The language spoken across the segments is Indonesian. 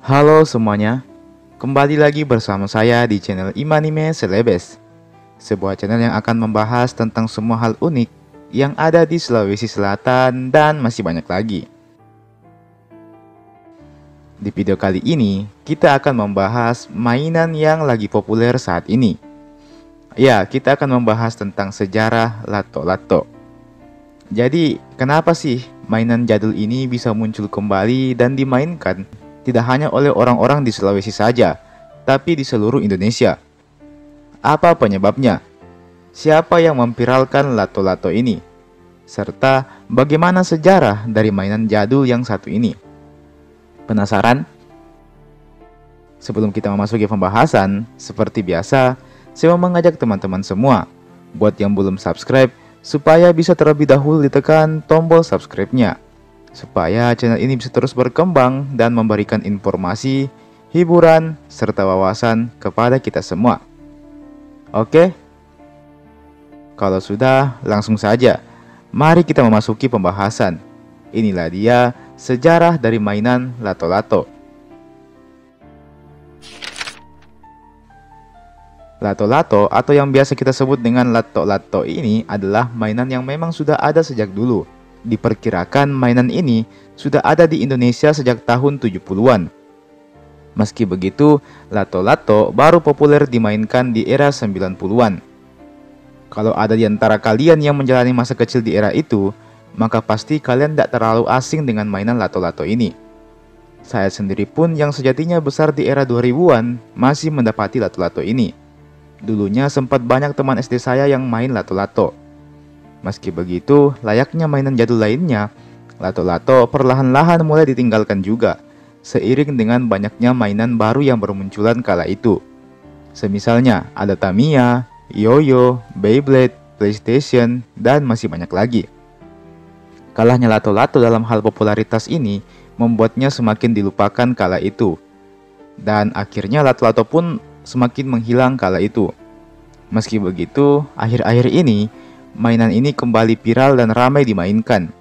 Halo semuanya, kembali lagi bersama saya di channel Imanime Celebes, sebuah channel yang akan membahas tentang semua hal unik yang ada di Sulawesi Selatan dan masih banyak lagi. Di video kali ini, kita akan membahas mainan yang lagi populer saat ini. Ya, kita akan membahas tentang sejarah lato-lato. Jadi, kenapa sih mainan jadul ini bisa muncul kembali dan dimainkan tidak hanya oleh orang-orang di Sulawesi saja, tapi di seluruh Indonesia? Apa penyebabnya? Siapa yang memviralkan lato-lato ini? Serta bagaimana sejarah dari mainan jadul yang satu ini? Penasaran? Sebelum kita memasuki pembahasan, seperti biasa, saya mau mengajak teman-teman semua buat yang belum subscribe supaya bisa terlebih dahulu ditekan tombol subscribe-nya, supaya channel ini bisa terus berkembang dan memberikan informasi, hiburan, serta wawasan kepada kita semua. Oke? Kalau sudah, langsung saja. Mari kita memasuki pembahasan. Inilah dia sejarah dari mainan lato-lato. Lato-lato atau yang biasa kita sebut dengan lato-lato ini adalah mainan yang memang sudah ada sejak dulu. Diperkirakan mainan ini sudah ada di Indonesia sejak tahun 70-an. Meski begitu, lato-lato baru populer dimainkan di era 90-an. Kalau ada di antara kalian yang menjalani masa kecil di era itu, maka pasti kalian tidak terlalu asing dengan mainan lato-lato ini. Saya sendiri pun yang sejatinya besar di era 2000-an masih mendapati lato-lato ini. Dulunya sempat banyak teman SD saya yang main lato-lato. Meski begitu, layaknya mainan jadul lainnya, lato-lato perlahan-lahan mulai ditinggalkan juga, seiring dengan banyaknya mainan baru yang bermunculan kala itu. Semisalnya ada Tamiya, Yoyo, Beyblade, PlayStation, dan masih banyak lagi. Kalahnya lato-lato dalam hal popularitas ini membuatnya semakin dilupakan kala itu. Dan akhirnya lato-lato pun semakin menghilang kala itu. Meski begitu, akhir-akhir ini mainan ini kembali viral dan ramai dimainkan.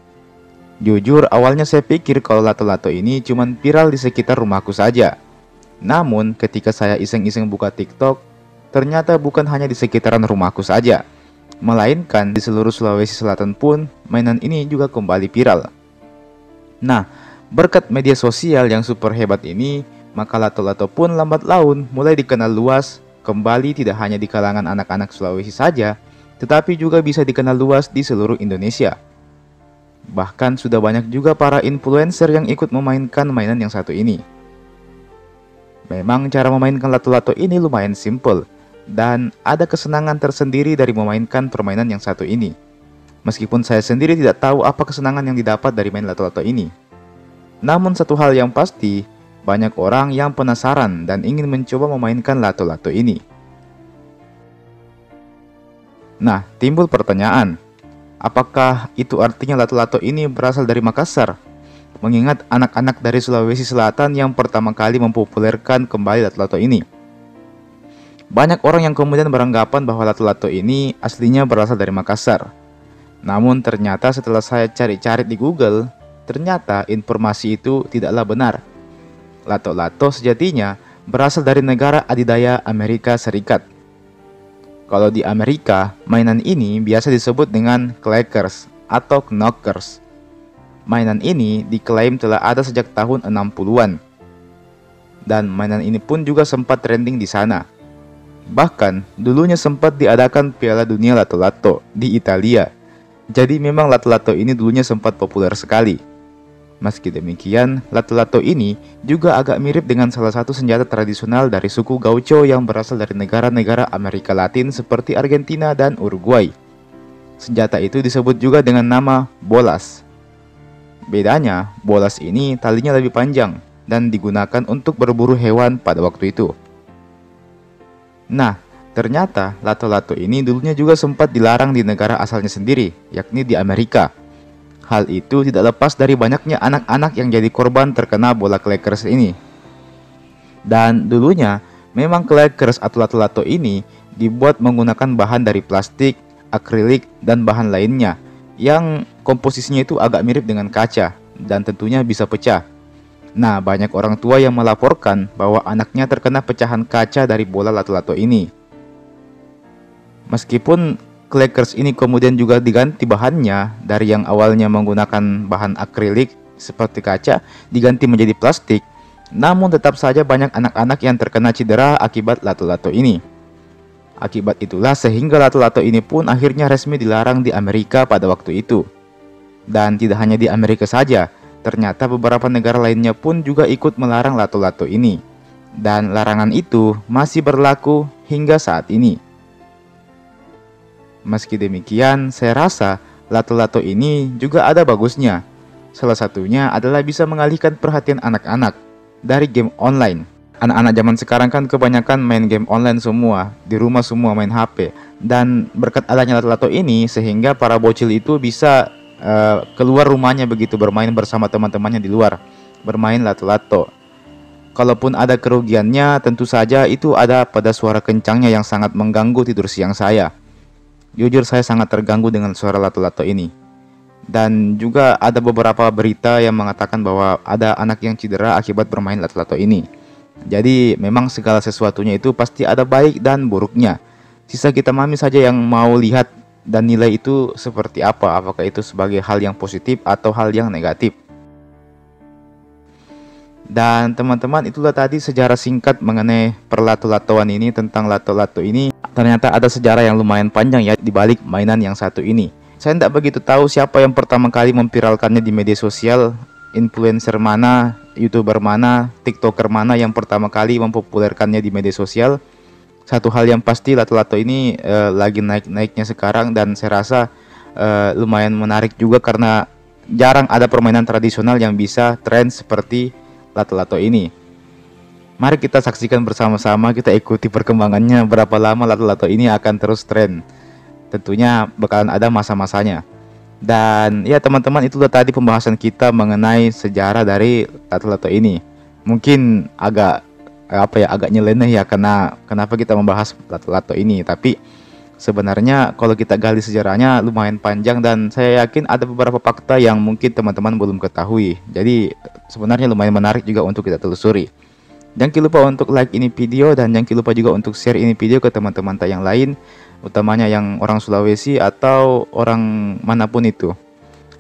Jujur, awalnya saya pikir kalau lato-lato ini cuma viral di sekitar rumahku saja. Namun, ketika saya iseng-iseng buka TikTok, ternyata bukan hanya di sekitaran rumahku saja, melainkan di seluruh Sulawesi Selatan pun mainan ini juga kembali viral. Nah, berkat media sosial yang super hebat ini, maka lato-lato pun lambat laun mulai dikenal luas kembali, tidak hanya di kalangan anak-anak Sulawesi saja, tetapi juga bisa dikenal luas di seluruh Indonesia. Bahkan sudah banyak juga para influencer yang ikut memainkan mainan yang satu ini. Memang cara memainkan lato-lato ini lumayan simple, dan ada kesenangan tersendiri dari memainkan permainan yang satu ini. Meskipun saya sendiri tidak tahu apa kesenangan yang didapat dari main lato-lato ini. Namun satu hal yang pasti, banyak orang yang penasaran dan ingin mencoba memainkan lato-lato ini. Nah, timbul pertanyaan, apakah itu artinya lato-lato ini berasal dari Makassar? Mengingat anak-anak dari Sulawesi Selatan yang pertama kali mempopulerkan kembali lato-lato ini. Banyak orang yang kemudian beranggapan bahwa lato-lato ini aslinya berasal dari Makassar. Namun ternyata setelah saya cari-cari di Google, ternyata informasi itu tidaklah benar. Lato-lato sejatinya berasal dari negara adidaya Amerika Serikat. Kalau di Amerika, mainan ini biasa disebut dengan clackers atau knockers. Mainan ini diklaim telah ada sejak tahun 60-an. Dan mainan ini pun juga sempat trending di sana. Bahkan, dulunya sempat diadakan Piala Dunia Lato-Lato di Italia. Jadi memang lato-lato ini dulunya sempat populer sekali. Meski demikian, lato-lato ini juga agak mirip dengan salah satu senjata tradisional dari suku Gaucho yang berasal dari negara-negara Amerika Latin seperti Argentina dan Uruguay. Senjata itu disebut juga dengan nama bolas. Bedanya, bolas ini talinya lebih panjang dan digunakan untuk berburu hewan pada waktu itu. Nah, ternyata lato-lato ini dulunya juga sempat dilarang di negara asalnya sendiri, yakni di Amerika. Hal itu tidak lepas dari banyaknya anak-anak yang jadi korban terkena bola clackers ini. Dan dulunya, memang clackers atau lato-lato ini dibuat menggunakan bahan dari plastik, akrilik, dan bahan lainnya yang komposisinya itu agak mirip dengan kaca dan tentunya bisa pecah. Nah, banyak orang tua yang melaporkan bahwa anaknya terkena pecahan kaca dari bola lato-lato ini. Meskipun clackers ini kemudian juga diganti bahannya dari yang awalnya menggunakan bahan akrilik seperti kaca diganti menjadi plastik, namun tetap saja banyak anak-anak yang terkena cedera akibat lato-lato ini. Akibat itulah sehingga lato-lato ini pun akhirnya resmi dilarang di Amerika pada waktu itu. Dan tidak hanya di Amerika saja, ternyata beberapa negara lainnya pun juga ikut melarang lato-lato ini. Dan larangan itu masih berlaku hingga saat ini. Meski demikian, saya rasa lato-lato ini juga ada bagusnya. Salah satunya adalah bisa mengalihkan perhatian anak-anak dari game online. Anak-anak zaman sekarang kan kebanyakan main game online semua, di rumah semua main HP. Dan berkat adanya lato-lato ini sehingga para bocil itu bisa keluar rumahnya begitu, bermain bersama teman-temannya di luar, bermain lato-lato. Kalaupun ada kerugiannya, tentu saja itu ada pada suara kencangnya yang sangat mengganggu tidur siang saya. Jujur saya sangat terganggu dengan suara lato-lato ini. Dan juga ada beberapa berita yang mengatakan bahwa ada anak yang cedera akibat bermain lato-lato ini. Jadi memang segala sesuatunya itu pasti ada baik dan buruknya. Sisa kita mami saja yang mau lihat dan nilai itu seperti apa, apakah itu sebagai hal yang positif atau hal yang negatif. Dan teman-teman, itulah tadi sejarah singkat mengenai perlato-latoan ini. Tentang lato-lato ini ternyata ada sejarah yang lumayan panjang ya di balik mainan yang satu ini. Saya tidak begitu tahu siapa yang pertama kali memviralkannya di media sosial, influencer mana, YouTuber mana, TikToker mana yang pertama kali mempopulerkannya di media sosial. Satu hal yang pasti, lato-lato ini lagi naik-naiknya sekarang, dan saya rasa lumayan menarik juga karena jarang ada permainan tradisional yang bisa tren seperti lato-lato ini. Mari kita saksikan bersama-sama, kita ikuti perkembangannya, berapa lama lato-lato ini akan terus tren. Tentunya bakalan ada masa-masanya. Dan ya teman-teman, itulah tadi pembahasan kita mengenai sejarah dari lato-lato ini. Mungkin agak agak nyeleneh ya, karena kenapa kita membahas lato-lato ini. Tapi sebenarnya kalau kita gali sejarahnya lumayan panjang, dan saya yakin ada beberapa fakta yang mungkin teman-teman belum ketahui. Jadi sebenarnya lumayan menarik juga untuk kita telusuri. Jangan lupa untuk like ini video, dan jangan lupa juga untuk share ini video ke teman-teman yang lain, utamanya yang orang Sulawesi atau orang manapun itu.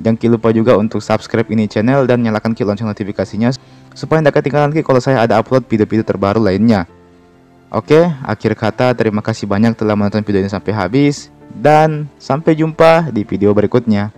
Jangan lupa juga untuk subscribe ini channel dan nyalakan lonceng notifikasinya supaya tidak ketinggalan kalau saya ada upload video-video terbaru lainnya. Oke, akhir kata terima kasih banyak telah menonton video ini sampai habis, dan sampai jumpa di video berikutnya.